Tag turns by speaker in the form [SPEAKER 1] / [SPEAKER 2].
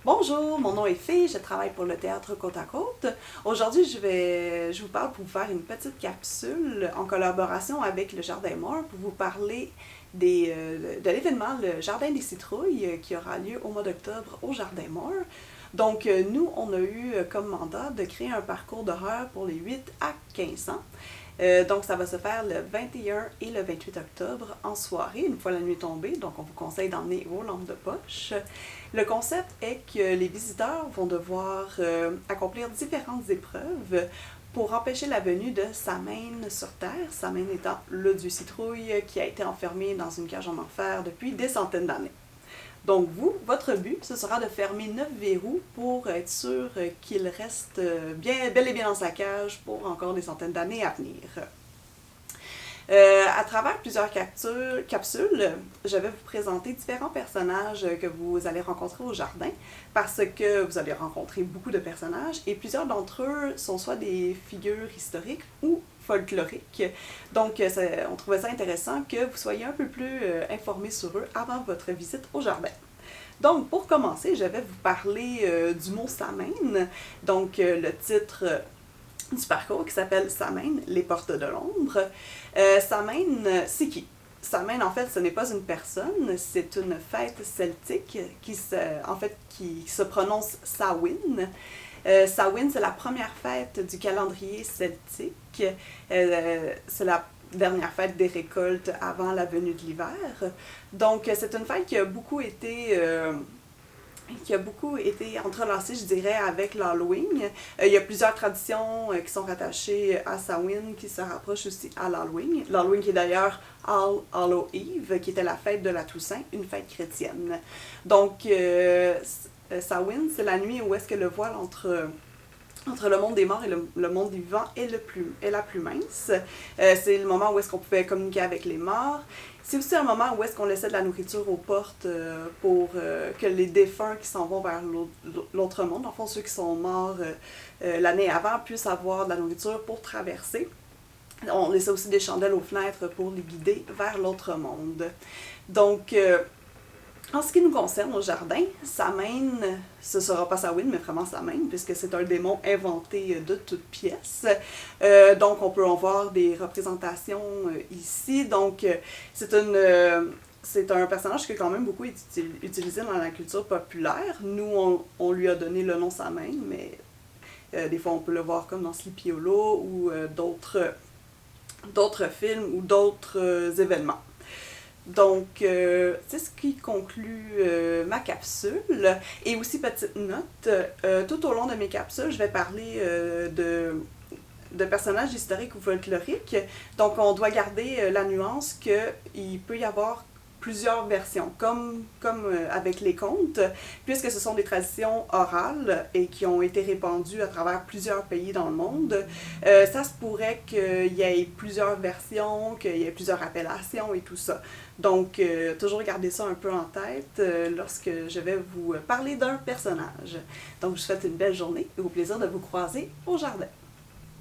[SPEAKER 1] Bonjour, mon nom est Fée, je travaille pour le théâtre Côte à Côte. Aujourd'hui, je vous parle pour vous faire une petite capsule en collaboration avec le Jardin Mort pour vous parler de l'événement Le Jardin des Citrouilles qui aura lieu au mois d'octobre au Jardin Mort. Donc, nous, on a eu comme mandat de créer un parcours d'horreur pour les 8 à 15 ans. Donc, ça va se faire le 21 et le 28 octobre en soirée, une fois la nuit tombée. Donc, on vous conseille d'emmener vos lampes de poche. Le concept est que les visiteurs vont devoir accomplir différentes épreuves pour empêcher la venue de Samhain sur Terre, Samhain étant le dieu citrouille qui a été enfermé dans une cage en enfer depuis des centaines d'années. Donc vous, votre but, ce sera de fermer 9 verrous pour être sûr qu'il reste bel et bien dans sa cage pour encore des centaines d'années à venir. À travers plusieurs capsules, je vais vous présenter différents personnages que vous allez rencontrer au jardin parce que vous allez rencontrer beaucoup de personnages et plusieurs d'entre eux sont soit des figures historiques ou folkloriques. Donc, on trouvait ça intéressant que vous soyez un peu plus informés sur eux avant votre visite au jardin. Donc, pour commencer, je vais vous parler du mot Samhain. Donc, le titre du parcours qui s'appelle Samhain, les portes de l'ombre. Samhain, c'est qui? Samhain, en fait, ce n'est pas une personne, c'est une fête celtique qui se prononce Samhain. Samhain, c'est la première fête du calendrier celtique. C'est la dernière fête des récoltes avant la venue de l'hiver. Donc, c'est une fête qui a beaucoup été entrelacée, je dirais, avec l'Halloween. Il y a plusieurs traditions qui sont rattachées à Samhain, qui se rapprochent aussi à l'Halloween. L'Halloween qui est d'ailleurs All Hallow Eve, qui était la fête de la Toussaint, une fête chrétienne. Donc, Samhain, c'est la nuit où est-ce que le voile entre le monde des morts et le monde vivant est la plus mince. C'est le moment où est-ce qu'on pouvait communiquer avec les morts. C'est aussi un moment où est-ce qu'on laissait de la nourriture aux portes pour que les défunts qui s'en vont vers l'autre monde, en fond ceux qui sont morts l'année avant, puissent avoir de la nourriture pour traverser. On laissait aussi des chandelles aux fenêtres pour les guider vers l'autre monde. Donc, en ce qui nous concerne au jardin, Samhain, ce ne sera pas Samhain, mais vraiment Samhain, puisque c'est un démon inventé de toutes pièces. Donc, on peut en voir des représentations ici. Donc, c'est un personnage qui est quand même beaucoup utilisé dans la culture populaire. Nous, on lui a donné le nom Samhain, mais des fois, on peut le voir comme dans Sleepy Hollow ou d'autres films ou d'autres événements. Donc, c'est ce qui conclut ma capsule. Et aussi, petite note, tout au long de mes capsules, je vais parler de personnages historiques ou folkloriques. Donc, on doit garder la nuance qu'il peut y avoir plusieurs versions, comme avec les contes, puisque ce sont des traditions orales et qui ont été répandues à travers plusieurs pays dans le monde. Ça se pourrait qu'il y ait plusieurs versions, qu'il y ait plusieurs appellations et tout ça. Donc, toujours garder ça un peu en tête lorsque je vais vous parler d'un personnage. Donc, je vous souhaite une belle journée et au plaisir de vous croiser au jardin.